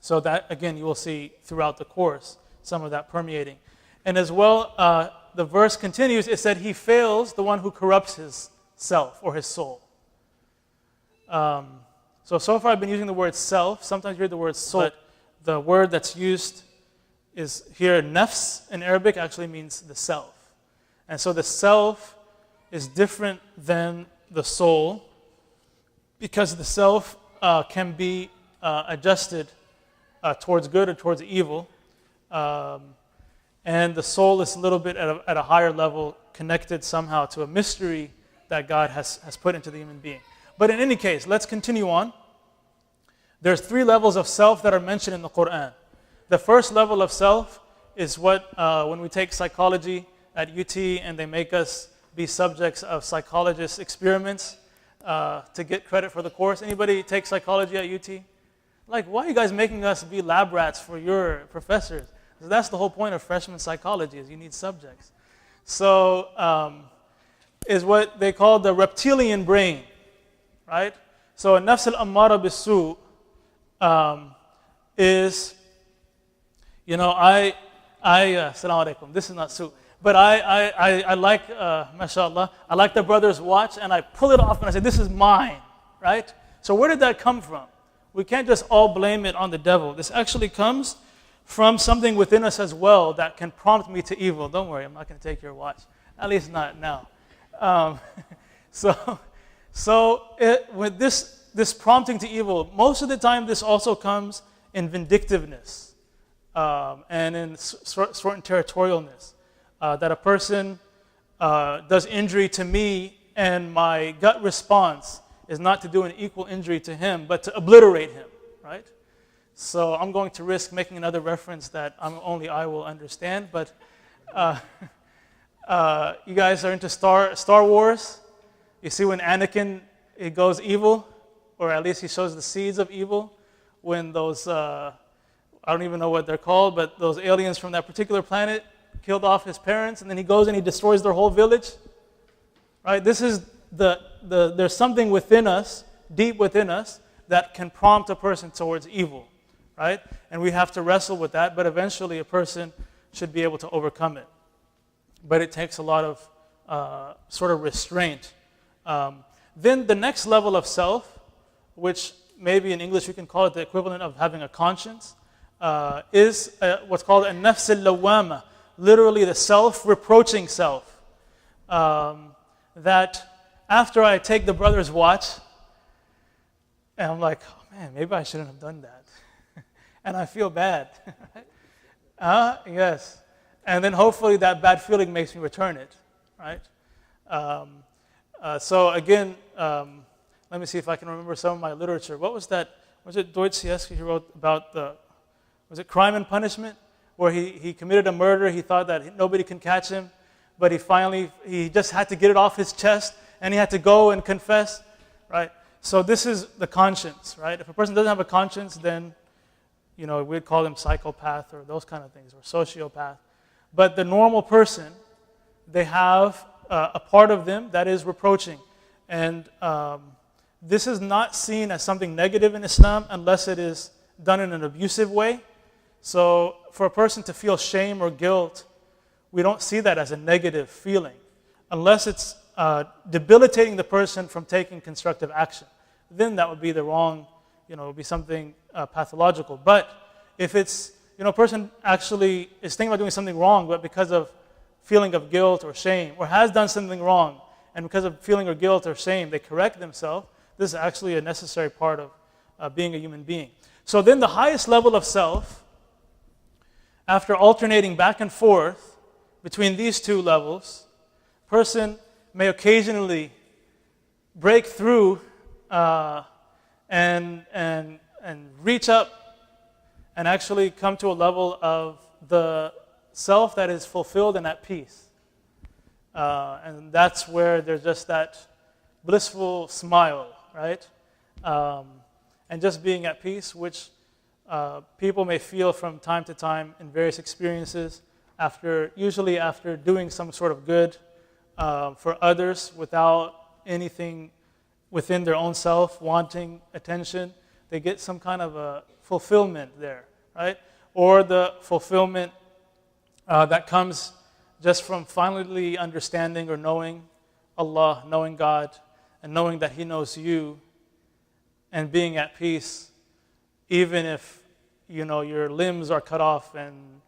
So that, again, you will see throughout the course some of that permeating. And as well, the verse continues, it said, he fails the one who corrupts his self or his soul. So far I've been using the word self. Sometimes you hear the word soul, but the word that's used is here, nafs in Arabic actually means the self. And so the self is different than the soul because the self can be adjusted towards good or towards evil. And the soul is a little bit at a higher level, connected somehow to a mystery that God has put into the human being. But in any case, let's continue on. There's 3 levels of self that are mentioned in the Quran. The first level of self is what, when we take psychology at UT and they make us be subjects of psychologists' experiments to get credit for the course. Anybody take psychology at UT? Like, why are you guys making us be lab rats for your professors? So that's the whole point of freshman psychology, is you need subjects. So is what they call the reptilian brain, right? So a nafs al-ammara bis-su is, assalamu alaikum, this is not su, but I like, mashallah, I like the brother's watch, and I pull it off and I say, this is mine, right? So where did that come from? We can't just all blame it on the devil. This actually comes from something within us as well that can prompt me to evil. Don't worry, I'm not going to take your watch. At least not now. With this prompting to evil, most of the time this also comes in vindictiveness and in certain territorialness. That a person does injury to me and my gut response is not to do an equal injury to him, but to obliterate him, right? So I'm going to risk making another reference that only I will understand, but you guys are into Star Wars? You see when Anakin, he goes evil, or at least he shows the seeds of evil, when those, I don't even know what they're called, but those aliens from that particular planet killed off his parents, and then he goes and he destroys their whole village, right? This is there's something within us, deep within us, that can prompt a person towards evil, right? And we have to wrestle with that, but eventually a person should be able to overcome it. But it takes a lot of sort of restraint. Then the next level of self, which maybe in English you can call it the equivalent of having a conscience, is what's called a nafs al-lawwama, literally the self-reproaching self. That after I take the brother's watch, and I'm like, oh man, maybe I shouldn't have done that. And I feel bad. Yes. And then hopefully that bad feeling makes me return it, right? So again, let me see if I can remember some of my literature. What was that? Was it Dostoevsky who wrote about was it Crime and Punishment? Where he committed a murder, he thought that nobody can catch him, but he just had to get it off his chest, and he had to go and confess, right? So this is the conscience, right? If a person doesn't have a conscience, then, we'd call them psychopath or those kind of things, or sociopath. But the normal person, they have a part of them that is reproaching. And this is not seen as something negative in Islam unless it is done in an abusive way. So for a person to feel shame or guilt, we don't see that as a negative feeling unless it's debilitating the person from taking constructive action. Then that would be the wrong, it would be something pathological. But if it's, a person actually is thinking about doing something wrong, but because of feeling of guilt or shame, or has done something wrong, and because of feeling or guilt or shame, they correct themselves, this is actually a necessary part of being a human being. So then the highest level of self, after alternating back and forth between these 2 levels, person may occasionally break through and reach up and actually come to a level of the self that is fulfilled and at peace. And that's where there's just that blissful smile, right? And just being at peace, which people may feel from time to time in various experiences, usually after doing some sort of good for others without anything within their own self wanting attention. they get some kind of a fulfillment there, right? Or the fulfillment that comes just from finally understanding or knowing Allah, knowing God, and knowing that He knows you, and being at peace, even if your limbs are cut off and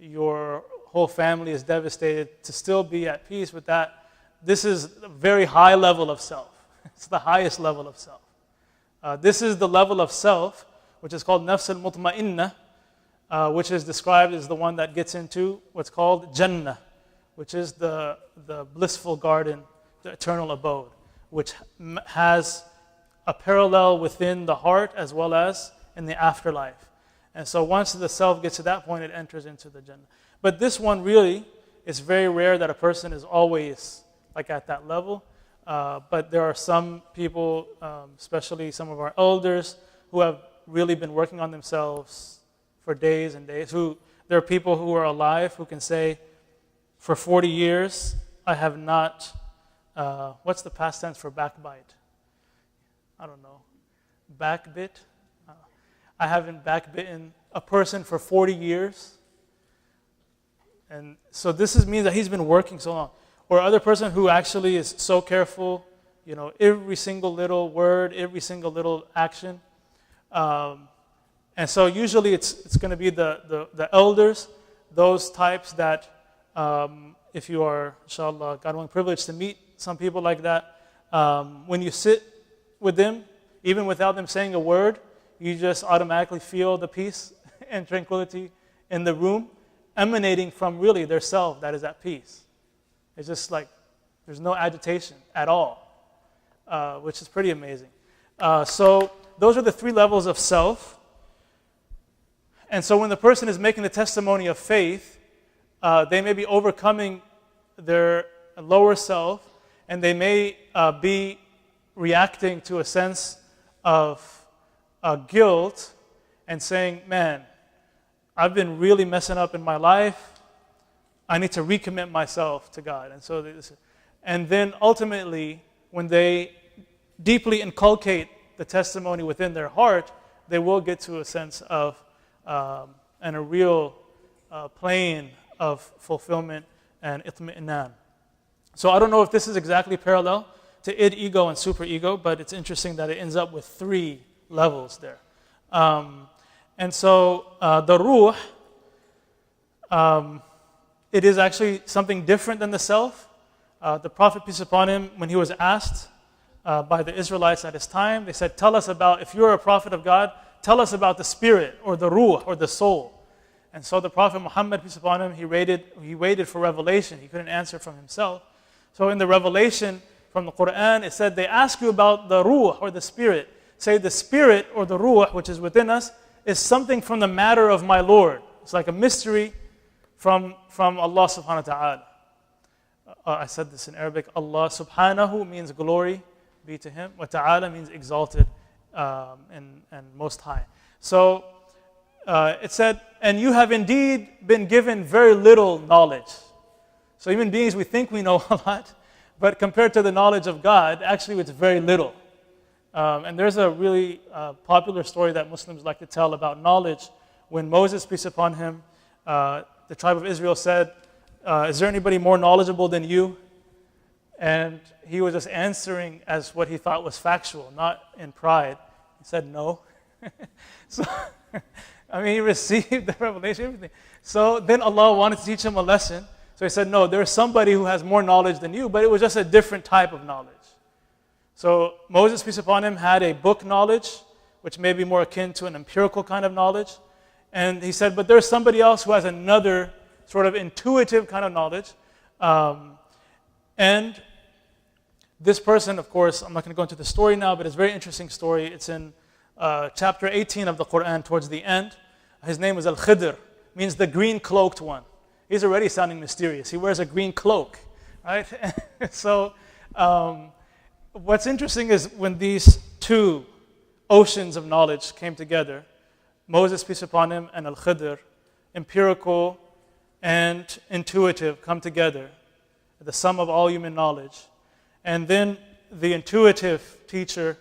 your whole family is devastated, to still be at peace with that. This is a very high level of self. It's the highest level of self. This is the level of self, which is called nafs al-mutma'innah, which is described as the one that gets into what's called Jannah, which is the blissful garden, the eternal abode, which has a parallel within the heart as well as in the afterlife. And so once the self gets to that point, it enters into the Jannah. But this one really is very rare that a person is always like at that level. But there are some people, especially some of our elders, who have really been working on themselves for days and days. There are people who are alive who can say, for 40 years, I have not, what's the past tense for backbite? I don't know. Backbit? I haven't backbitten a person for 40 years. And so this means that he's been working so long. Or other person who actually is so careful, every single little word, every single little action. And so usually it's going to be the elders, those types that if you are, inshallah, God willing, privileged to meet some people like that, when you sit with them, even without them saying a word, you just automatically feel the peace and tranquility in the room emanating from really their self that is at peace. It's just like there's no agitation at all, which is pretty amazing. So those are the three levels of self. And so when the person is making the testimony of faith, they may be overcoming their lower self, and they may be reacting to a sense of guilt and saying, man, I've been really messing up in my life. I need to recommit myself to God. And then ultimately, when they deeply inculcate the testimony within their heart, they will get to a sense of and a real plane of fulfillment and itmi'nan. So I don't know if this is exactly parallel to id, ego, and superego, but it's interesting that it ends up with three levels there. And so the ruh, it is actually something different than the self. The Prophet, peace upon him, when he was asked by the Israelites at his time, they said, tell us about, if you're a prophet of God, tell us about the spirit or the ruh or the soul. And so the Prophet Muhammad, peace upon him, he waited for revelation. He couldn't answer from himself. So in the revelation from the Quran, it said, they ask you about the ruh or the spirit. Say the spirit or the ruh, which is within us, is something from the matter of my Lord. It's like a mystery from Allah subhanahu wa ta'ala. I said this in Arabic. Allah subhanahu means glory be to Him. Wa ta'ala means exalted and most high. So it said, and you have indeed been given very little knowledge. So human beings, we think we know a lot, but compared to the knowledge of God, actually it's very little. And there's a really popular story that Muslims like to tell about knowledge. When Moses, peace upon him, the tribe of Israel said, is there anybody more knowledgeable than you? And he was just answering as what he thought was factual, not in pride. He said no. So, I mean, he received the revelation, everything. So then Allah wanted to teach him a lesson. So he said, no, there's somebody who has more knowledge than you, but it was just a different type of knowledge. So Moses, peace upon him, had a book knowledge, which may be more akin to an empirical kind of knowledge. And he said, but there's somebody else who has another sort of intuitive kind of knowledge. And this person, of course, I'm not going to go into the story now, but it's a very interesting story. It's in chapter 18 of the Quran towards the end. His name is Al-Khidr, means the green cloaked one. He's already sounding mysterious. He wears a green cloak, right? So what's interesting is when these two oceans of knowledge came together, Moses, peace upon him, and Al-Khidr, empirical and intuitive, come together, the sum of all human knowledge. And then the intuitive teacher